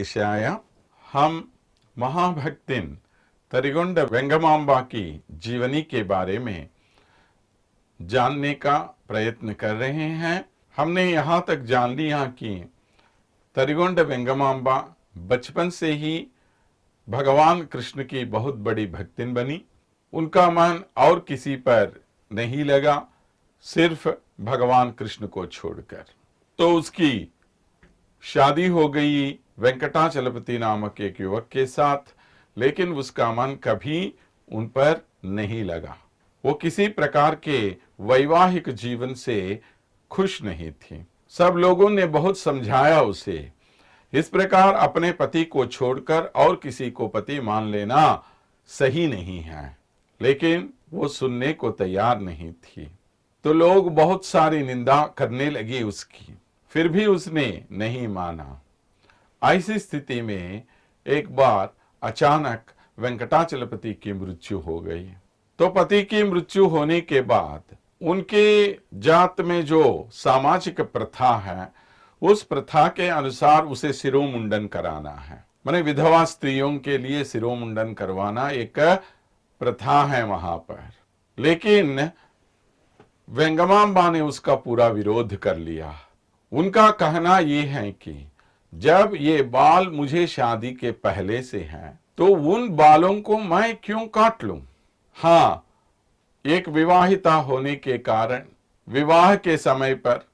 वेंकटेशाय। हम महाभक्तिन तरिगोंड वेंगमांबा की जीवनी के बारे में जानने का प्रयत्न कर रहे हैं। हमने यहाँ तक जान लिया कि तरिगोंड वेंगमांबा बचपन से ही भगवान कृष्ण की बहुत बड़ी भक्तिन बनी। उनका मन और किसी पर नहीं लगा, सिर्फ भगवान कृष्ण को छोड़कर। तो उसकी शादी हो गई वेंकटाचलपति नामक एक युवक के साथ, लेकिन उसका मन कभी उन पर नहीं लगा। वो किसी प्रकार के वैवाहिक जीवन से खुश नहीं थी। सब लोगों ने बहुत समझाया उसे, इस प्रकार अपने पति को छोड़कर और किसी को पति मान लेना सही नहीं है, लेकिन वो सुनने को तैयार नहीं थी। तो लोग बहुत सारी निंदा करने लगे उसकी, फिर भी उसने नहीं माना। ऐसी स्थिति में एक बार अचानक वेंकटाचलपति की मृत्यु हो गई। तो पति की मृत्यु होने के बाद उनके जात में जो सामाजिक प्रथा है, उस प्रथा के अनुसार उसे सिरोमुंडन कराना है। माने विधवा स्त्रियों के लिए सिरोमुंडन करवाना एक प्रथा है वहां पर। लेकिन वेंगमांबा ने उसका पूरा विरोध कर लिया। उनका कहना यह है कि जब ये बाल मुझे शादी के पहले से हैं, तो उन बालों को मैं क्यों काट लूं? हाँ, एक विवाहिता होने के कारण विवाह के समय पर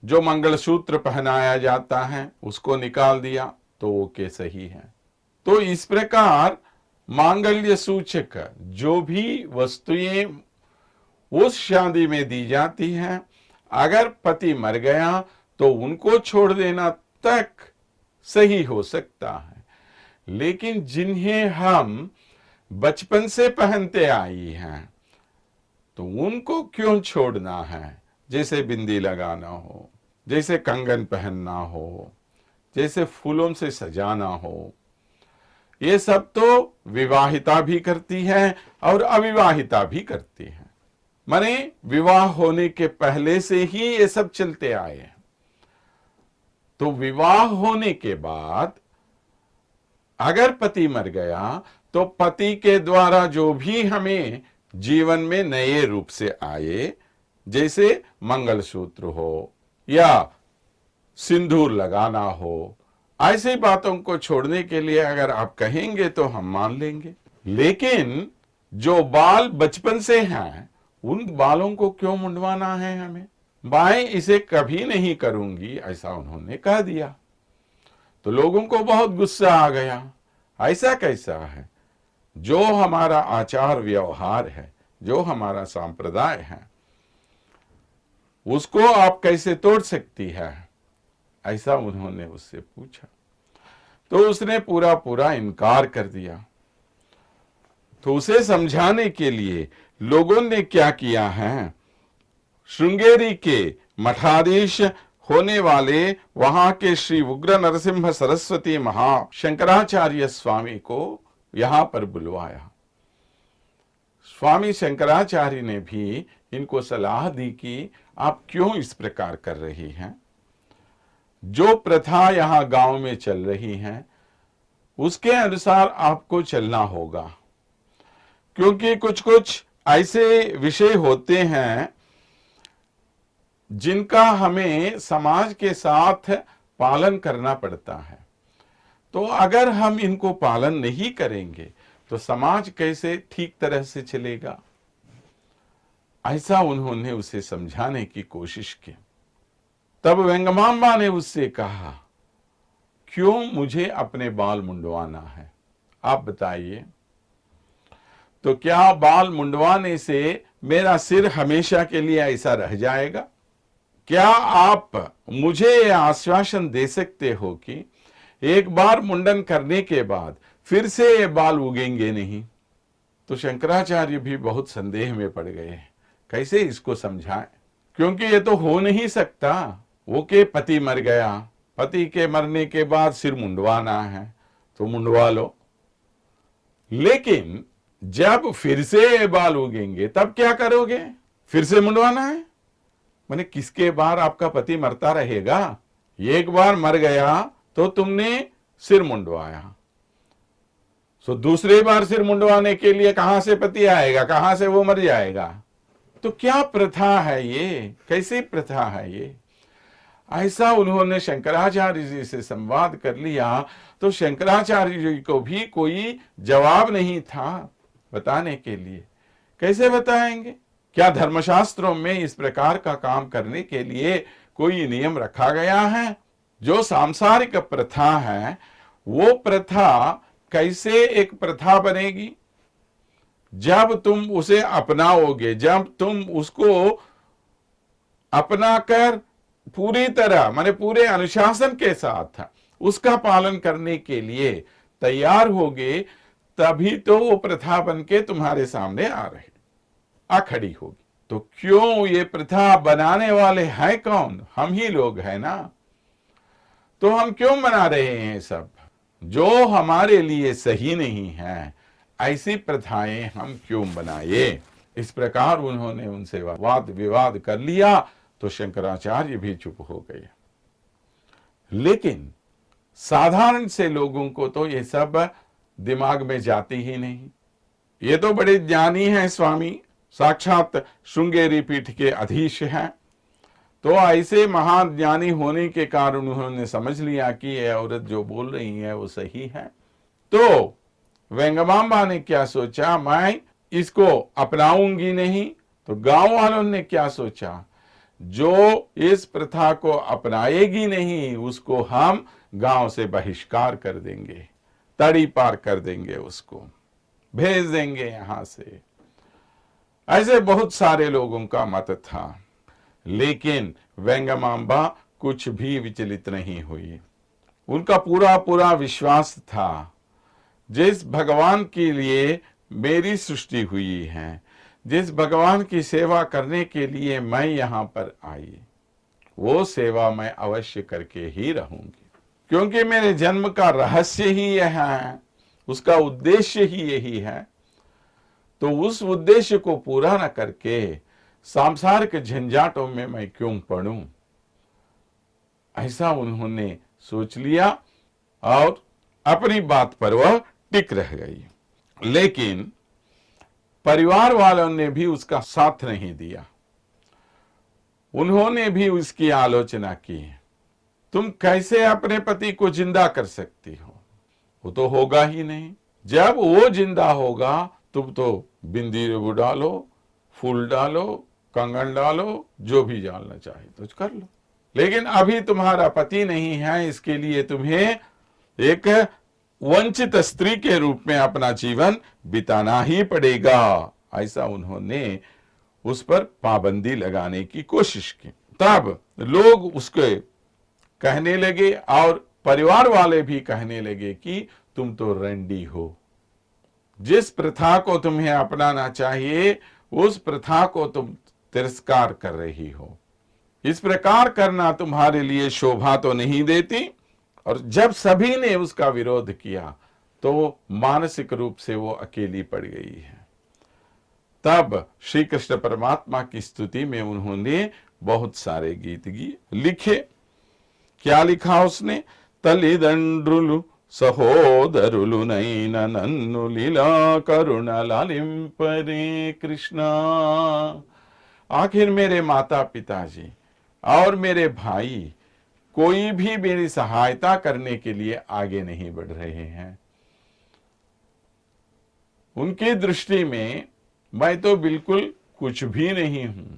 जो मंगलसूत्र पहनाया जाता है उसको निकाल दिया तो वो के सही है। तो इस प्रकार मांगल्य सूचक जो भी वस्तुएं उस शादी में दी जाती हैं, अगर पति मर गया तो उनको छोड़ देना तक सही हो सकता है। लेकिन जिन्हें हम बचपन से पहनते आई हैं, तो उनको क्यों छोड़ना है? जैसे बिंदी लगाना हो, जैसे कंगन पहनना हो, जैसे फूलों से सजाना हो, ये सब तो विवाहिता भी करती है और अविवाहिता भी करती है। माने विवाह होने के पहले से ही ये सब चलते आए हैं। तो विवाह होने के बाद अगर पति मर गया तो पति के द्वारा जो भी हमें जीवन में नए रूप से आए, जैसे मंगलसूत्र हो या सिंदूर लगाना हो, ऐसी बातों को छोड़ने के लिए अगर आप कहेंगे तो हम मान लेंगे। लेकिन जो बाल बचपन से हैं, उन बालों को क्यों मुंडवाना है हमें? मैं इसे कभी नहीं करूंगी, ऐसा उन्होंने कह दिया। तो लोगों को बहुत गुस्सा आ गया। ऐसा कैसा है? जो हमारा आचार व्यवहार है, जो हमारा संप्रदाय है, उसको आप कैसे तोड़ सकती है? ऐसा उन्होंने उससे पूछा। तो उसने पूरा इनकार कर दिया। तो उसे समझाने के लिए लोगों ने क्या किया है, श्रृंगेरी के मठाधीश होने वाले वहां के श्री उग्र नरसिंह सरस्वती महाशंकराचार्य स्वामी को यहां पर बुलवाया। स्वामी शंकराचार्य ने भी इनको सलाह दी कि आप क्यों इस प्रकार कर रही हैं? जो प्रथा यहां गांव में चल रही है उसके अनुसार आपको चलना होगा, क्योंकि कुछ कुछ ऐसे विषय होते हैं जिनका हमें समाज के साथ पालन करना पड़ता है। तो अगर हम इनको पालन नहीं करेंगे तो समाज कैसे ठीक तरह से चलेगा? ऐसा उन्होंने उसे समझाने की कोशिश की। तब वेंगमांबा ने उससे कहा, क्यों मुझे अपने बाल मुंडवाना है? आप बताइए। तो क्या बाल मुंडवाने से मेरा सिर हमेशा के लिए ऐसा रह जाएगा? क्या आप मुझे यह आश्वासन दे सकते हो कि एक बार मुंडन करने के बाद फिर से ये बाल उगेंगे नहीं? तो शंकराचार्य भी बहुत संदेह में पड़ गए, कैसे इसको समझाएं, क्योंकि ये तो हो नहीं सकता। वो के पति मर गया, पति के मरने के बाद सिर मुंडवाना है तो मुंडवा लो, लेकिन जब फिर से ये बाल उगेंगे तब क्या करोगे? फिर से मुंडवाना है? माने किसके बार आपका पति मरता रहेगा? एक बार मर गया तो तुमने सिर मुंडवाया। सो दूसरी बार सिर मुंडवाने के लिए कहां से पति आएगा, कहां से वो मर जाएगा? तो क्या प्रथा है ये, कैसी प्रथा है ये? ऐसा उन्होंने शंकराचार्य जी से संवाद कर लिया। तो शंकराचार्य जी को भी कोई जवाब नहीं था बताने के लिए। कैसे बताएंगे? क्या धर्मशास्त्रों में इस प्रकार का काम करने के लिए कोई नियम रखा गया है? जो सांसारिक प्रथा है वो प्रथा कैसे एक प्रथा बनेगी? जब तुम उसे अपनाओगे, जब तुम उसको अपनाकर पूरी तरह माने पूरे अनुशासन के साथ उसका पालन करने के लिए तैयार होगे, तभी तो वो प्रथा बन के तुम्हारे सामने आ खड़ी होगी। तो क्यों ये प्रथा बनाने वाले हैं कौन? हम ही लोग हैं ना। तो हम क्यों बना रहे हैं सब? जो हमारे लिए सही नहीं है ऐसी प्रथाएं हम क्यों बनाए? इस प्रकार उन्होंने उनसे वाद विवाद कर लिया तो शंकराचार्य भी चुप हो गए। लेकिन साधारण से लोगों को तो ये सब दिमाग में जाती ही नहीं। ये तो बड़े ज्ञानी हैं स्वामी, साक्षात श्रृंगेरी पीठ के अधीश हैं। तो ऐसे महान ज्ञानी होने के कारण उन्होंने समझ लिया कि ये औरत जो बोल रही है वो सही है। तो वेंगमांबा ने क्या सोचा, मैं इसको अपनाऊंगी नहीं। तो गांव वालों ने क्या सोचा, जो इस प्रथा को अपनाएगी नहीं उसको हम गांव से बहिष्कार कर देंगे, तड़ी पार कर देंगे, उसको भेज देंगे यहां से। ऐसे बहुत सारे लोगों का मत था। लेकिन वेंगमांबा कुछ भी विचलित नहीं हुई। उनका पूरा पूरा विश्वास था, जिस भगवान के लिए मेरी सृष्टि हुई है, जिस भगवान की सेवा करने के लिए मैं यहां पर आई, वो सेवा मैं अवश्य करके ही रहूंगी। क्योंकि मेरे जन्म का रहस्य ही यह है, उसका उद्देश्य ही यही है। तो उस उद्देश्य को पूरा न करके सांसारिक झंझाटों में मैं क्यों पड़ूं? ऐसा उन्होंने सोच लिया और अपनी बात पर वह टिक रह गई। लेकिन परिवार वालों ने भी उसका साथ नहीं दिया। उन्होंने भी उसकी आलोचना की। तुम कैसे अपने पति को जिंदा कर सकती हो? वो तो होगा ही नहीं। जब वो जिंदा होगा तुम तो बिंदी डालो, फूल डालो, कंगन डालो, जो भी डालना चाहे तो कर लो। लेकिन अभी तुम्हारा पति नहीं है, इसके लिए तुम्हें एक वंचित स्त्री के रूप में अपना जीवन बिताना ही पड़ेगा। ऐसा उन्होंने उस पर पाबंदी लगाने की कोशिश की। तब लोग उसके कहने लगे और परिवार वाले भी कहने लगे कि तुम तो रंडी हो, जिस प्रथा को तुम्हें अपनाना चाहिए उस प्रथा को तुम तिरस्कार कर रही हो। इस प्रकार करना तुम्हारे लिए शोभा तो नहीं देती। और जब सभी ने उसका विरोध किया तो मानसिक रूप से वो अकेली पड़ गई है। तब श्री कृष्ण परमात्मा की स्तुति में उन्होंने बहुत सारे गीत लिखे। क्या लिखा उसने? तलिदंड्रुलु सहोदरुलु नैन नन्नु लीला करुणा लालिंपरे कृष्णा। आखिर मेरे माता पिताजी और मेरे भाई कोई भी मेरी सहायता करने के लिए आगे नहीं बढ़ रहे हैं। उनकी दृष्टि में मैं तो बिल्कुल कुछ भी नहीं हूं।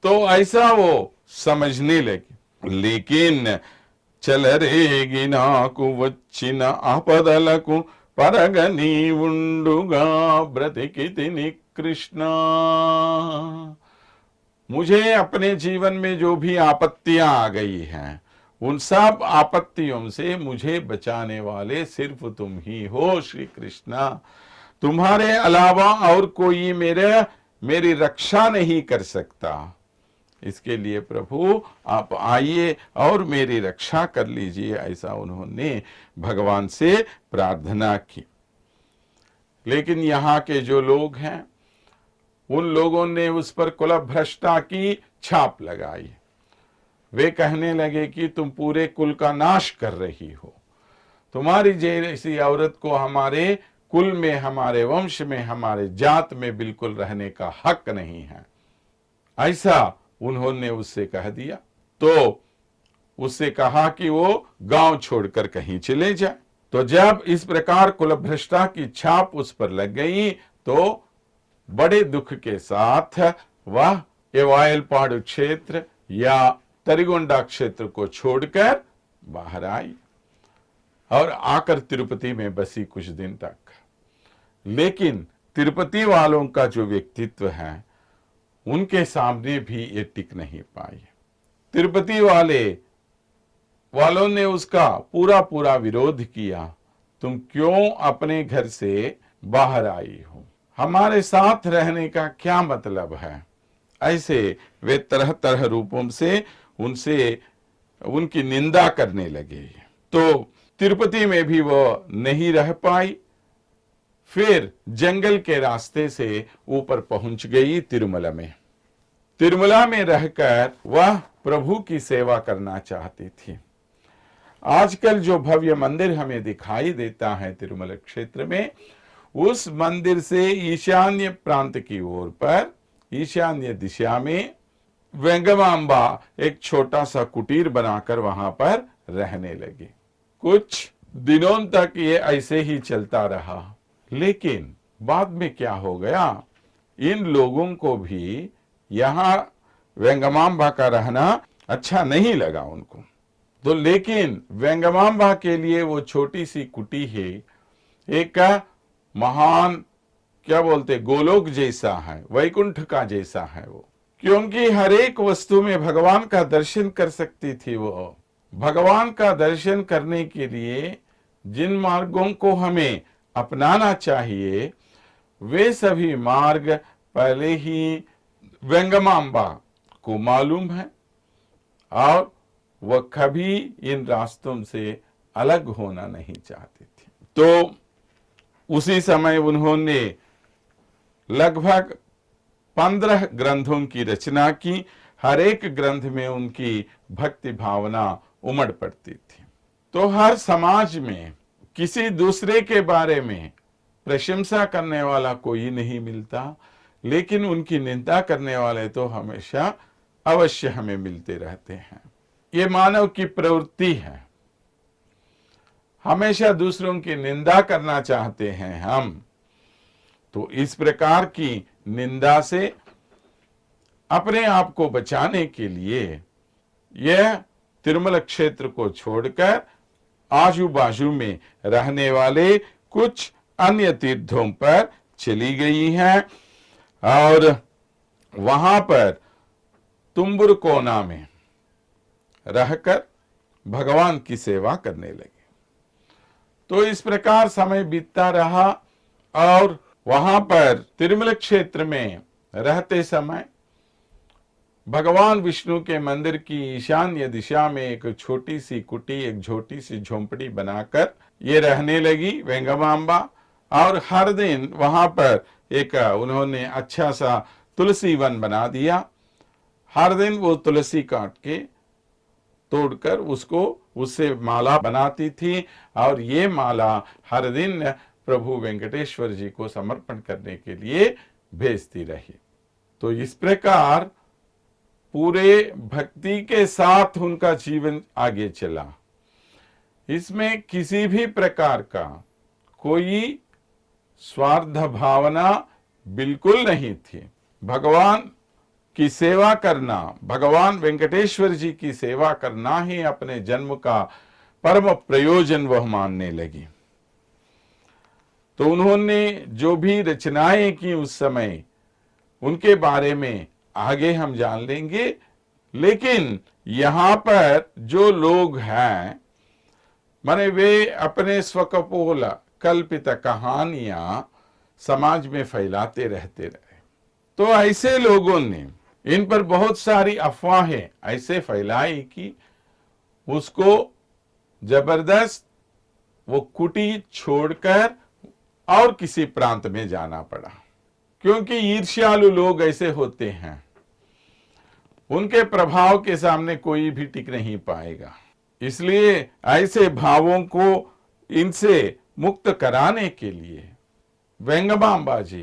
तो ऐसा वो समझने लगे। लेकिन चलरेगी नाकु वच्चिन आपदलकु परगनी उंडुगा ब्रतिकितिनि कृष्णा। मुझे अपने जीवन में जो भी आपत्तियां आ गई हैं उन सब आपत्तियों से मुझे बचाने वाले सिर्फ तुम ही हो श्री कृष्णा। तुम्हारे अलावा और कोई मेरी रक्षा नहीं कर सकता। इसके लिए प्रभु आप आइए और मेरी रक्षा कर लीजिए। ऐसा उन्होंने भगवान से प्रार्थना की। लेकिन यहाँ के जो लोग हैं उन लोगों ने उस पर कुलभ्रष्टा की छाप लगाई। वे कहने लगे कि तुम पूरे कुल का नाश कर रही हो, तुम्हारी जैसी औरत को हमारे कुल में, हमारे वंश में, हमारे जात में बिल्कुल रहने का हक नहीं है। ऐसा उन्होंने उससे कह दिया। तो उससे कहा कि वो गांव छोड़कर कहीं चले जाए। तो जब इस प्रकार कुलभ्रष्टा की छाप उस पर लग गई तो बड़े दुख के साथ वह एवायलपाड़ू क्षेत्र या तरिगोंडा क्षेत्र को छोड़कर बाहर आई और आकर तिरुपति में बसी कुछ दिन तक। लेकिन तिरुपति वालों का जो व्यक्तित्व है उनके सामने भी ये टिक नहीं पाई। तिरुपति वालों ने उसका पूरा पूरा विरोध किया। तुम क्यों अपने घर से बाहर आई हो? हमारे साथ रहने का क्या मतलब है? ऐसे वे तरह तरह रूपों से उनसे उनकी निंदा करने लगे। तो तिरुपति में भी वो नहीं रह पाई। फिर जंगल के रास्ते से ऊपर पहुंच गई तिरुमला में। तिरुमला में रहकर वह प्रभु की सेवा करना चाहती थी। आजकल जो भव्य मंदिर हमें दिखाई देता है तिरुमला क्षेत्र में, उस मंदिर से ईशान्य प्रांत की ओर पर ईशान्य दिशा में वेंगमांबा एक छोटा सा कुटीर बनाकर वहां पर रहने लगी। कुछ दिनों तक ये ऐसे ही चलता रहा। लेकिन बाद में क्या हो गया, इन लोगों को भी यहां वेंगमांबा का रहना अच्छा नहीं लगा उनको। तो लेकिन वेंगमांबा के लिए वो छोटी सी कुटी है, एक महान क्या बोलते गोलोक जैसा है, वैकुंठ का जैसा है वो। क्योंकि हर एक वस्तु में भगवान का दर्शन कर सकती थी वो। भगवान का दर्शन करने के लिए जिन मार्गों को हमें अपनाना चाहिए वे सभी मार्ग पहले ही वेंगमांबा को मालूम है और वह कभी इन रास्तों से अलग होना नहीं चाहती थी। तो उसी समय उन्होंने लगभग 15 ग्रंथों की रचना की। हर एक ग्रंथ में उनकी भक्ति भावना उमड़ पड़ती थी। तो हर समाज में किसी दूसरे के बारे में प्रशंसा करने वाला कोई नहीं मिलता, लेकिन उनकी निंदा करने वाले तो हमेशा अवश्य हमें मिलते रहते हैं। ये मानव की प्रवृत्ति है, हमेशा दूसरों की निंदा करना चाहते हैं हम। तो इस प्रकार की निंदा से अपने आप को बचाने के लिए यह तिरुमला क्षेत्र को छोड़कर आजू बाजू में रहने वाले कुछ अन्य तीर्थों पर चली गई हैं और वहां पर तुम्बुर कोना में रहकर भगवान की सेवा करने लगे। तो इस प्रकार समय बीतता रहा और वहां पर तिरुमला क्षेत्र में रहते समय भगवान विष्णु के मंदिर की ईशान्य दिशा में एक छोटी सी कुटी, एक छोटी सी झोंपड़ी बनाकर ये रहने लगी वेंगमांबा। और हर दिन वहां पर एक उन्होंने अच्छा सा तुलसी वन बना दिया। हर दिन वो तुलसी काट के तोड़कर उससे माला बनाती थी और ये माला हर दिन प्रभु वेंकटेश्वर जी को समर्पण करने के लिए भेजती रही। तो इस प्रकार पूरे भक्ति के साथ उनका जीवन आगे चला। इसमें किसी भी प्रकार का कोई स्वार्थ भावना बिल्कुल नहीं थी। भगवान की सेवा करना, भगवान वेंकटेश्वर जी की सेवा करना ही अपने जन्म का परम प्रयोजन वह मानने लगी। तो उन्होंने जो भी रचनाएं की उस समय, उनके बारे में आगे हम जान लेंगे। लेकिन यहां पर जो लोग हैं माने वे अपने स्वकपोल कल्पित कहानियां समाज में फैलाते रहते रहे। तो ऐसे लोगों ने इन पर बहुत सारी अफवाहें ऐसे फैलाई कि उसको जबरदस्त वो कुटी छोड़कर और किसी प्रांत में जाना पड़ा। क्योंकि ईर्ष्यालु लोग ऐसे होते हैं, उनके प्रभाव के सामने कोई भी टिक नहीं पाएगा। इसलिए ऐसे भावों को इनसे मुक्त कराने के लिए वेंगमांबा जी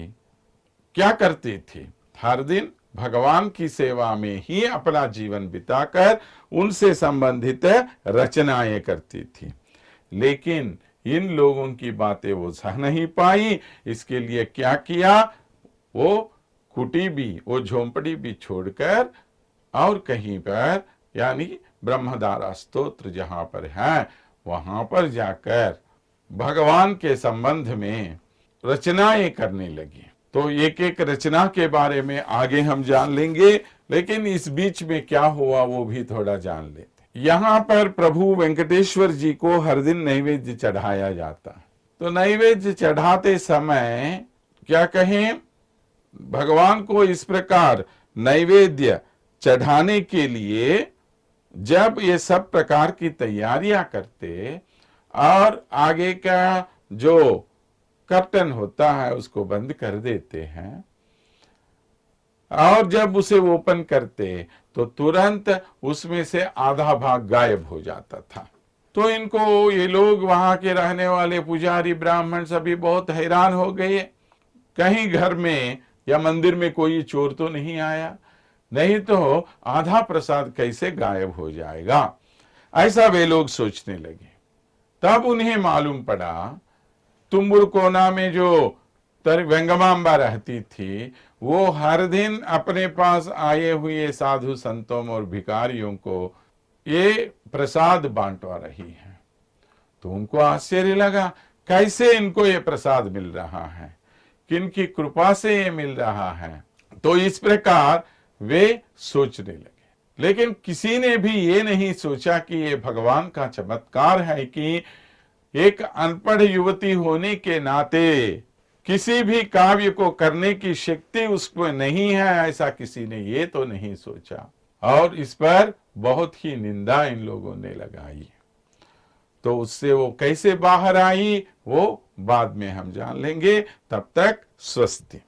क्या करती थी? हर दिन भगवान की सेवा में ही अपना जीवन बिताकर उनसे संबंधित रचनाएं करती थी। लेकिन इन लोगों की बातें वो सह नहीं पाई। इसके लिए क्या किया? वो कुटी भी, वो झोंपड़ी भी छोड़कर और कहीं पर, यानी ब्रह्मधारा स्तोत्र जहां पर है वहां पर जाकर भगवान के संबंध में रचनाएं करने लगी। तो एक एक रचना के बारे में आगे हम जान लेंगे, लेकिन इस बीच में क्या हुआ वो भी थोड़ा जान लेते। यहाँ पर प्रभु वेंकटेश्वर जी को हर दिन नैवेद्य चढ़ाया जाता है। तो नैवेद्य चढ़ाते समय क्या कहें, भगवान को इस प्रकार नैवेद्य चढ़ाने के लिए जब ये सब प्रकार की तैयारियां करते और आगे का जो कर्टन होता है उसको बंद कर देते हैं और जब उसे ओपन करते तो तुरंत उसमें से आधा भाग गायब हो जाता था। तो इनको, ये लोग वहां के रहने वाले पुजारी ब्राह्मण सभी बहुत हैरान हो गए। कहीं घर में या मंदिर में कोई चोर तो नहीं आया, नहीं तो आधा प्रसाद कैसे गायब हो जाएगा, ऐसा वे लोग सोचने लगे। तब उन्हें मालूम पड़ा तुम्बुर कोना में जो वेंगमांबा रहती थी वो हर दिन अपने पास आए हुए साधु संतों और भिखारियों को ये प्रसाद बांटवा रही है। तो उनको आश्चर्य लगा, कैसे इनको ये प्रसाद मिल रहा है, किनकी कृपा से ये मिल रहा है। तो इस प्रकार वे सोचने लगे। लेकिन किसी ने भी ये नहीं सोचा कि ये भगवान का चमत्कार है कि एक अनपढ़ युवती होने के नाते किसी भी काव्य को करने की शक्ति उसको नहीं है, ऐसा किसी ने ये तो नहीं सोचा। और इस पर बहुत ही निंदा इन लोगों ने लगाई। तो उससे वो कैसे बाहर आई वो बाद में हम जान लेंगे। तब तक स्वस्ति।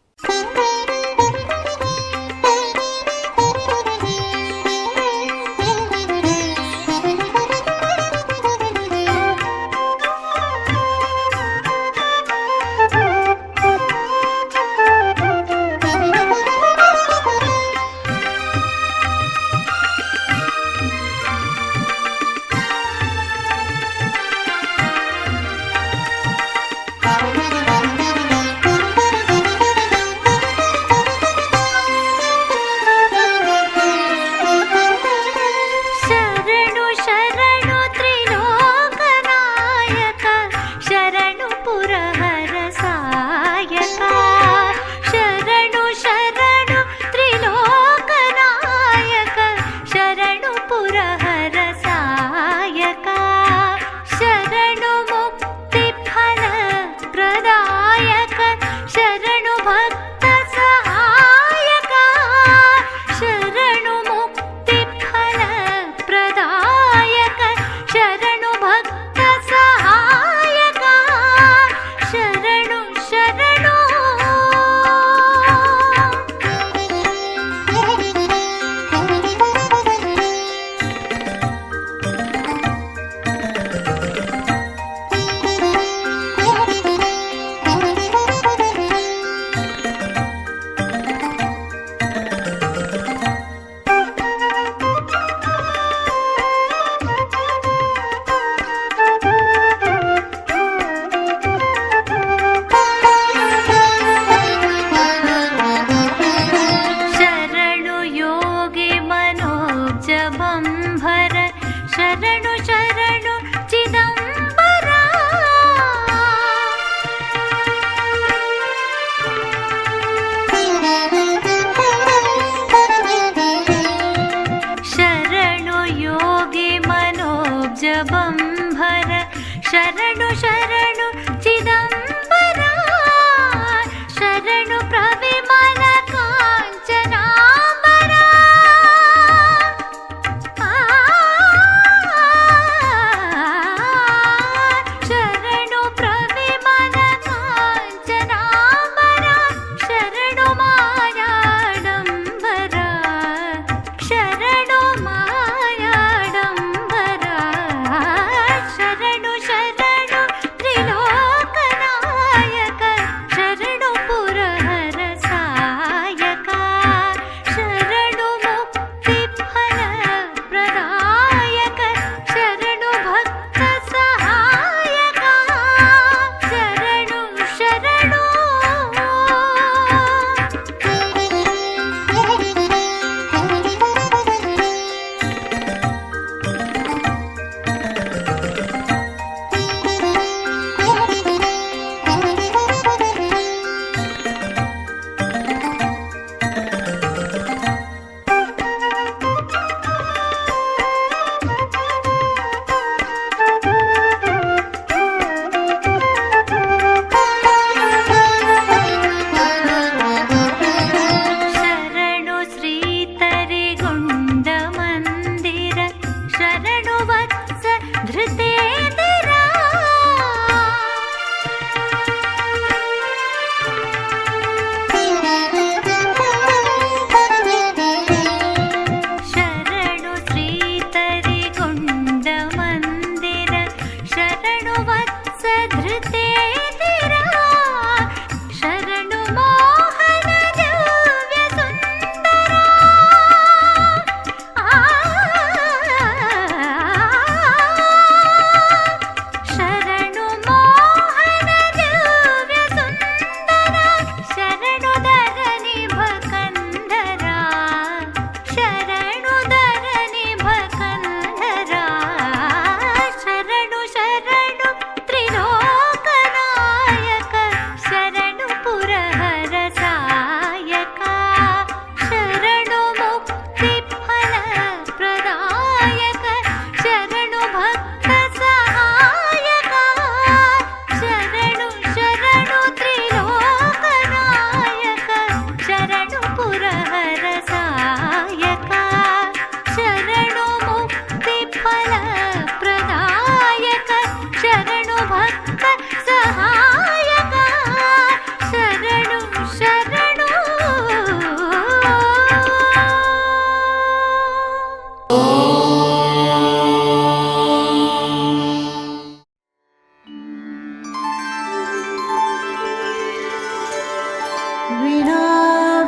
विना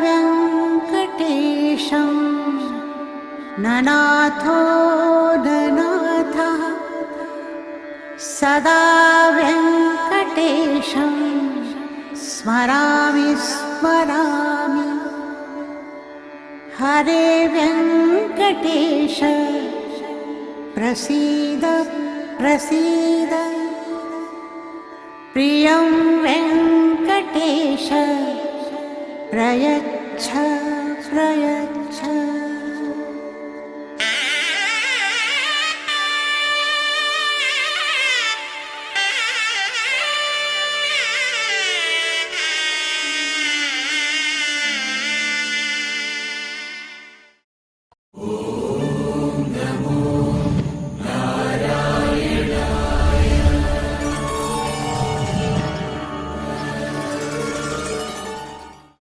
वेङ्कटेशं ननाथो ननाथः सदा वेङ्कटेशं स्मरामि स्मरामि। हरे वेङ्कटेश प्रसीद प्रसीद। प्रियं वेङ्कटेश प्रयच्छ।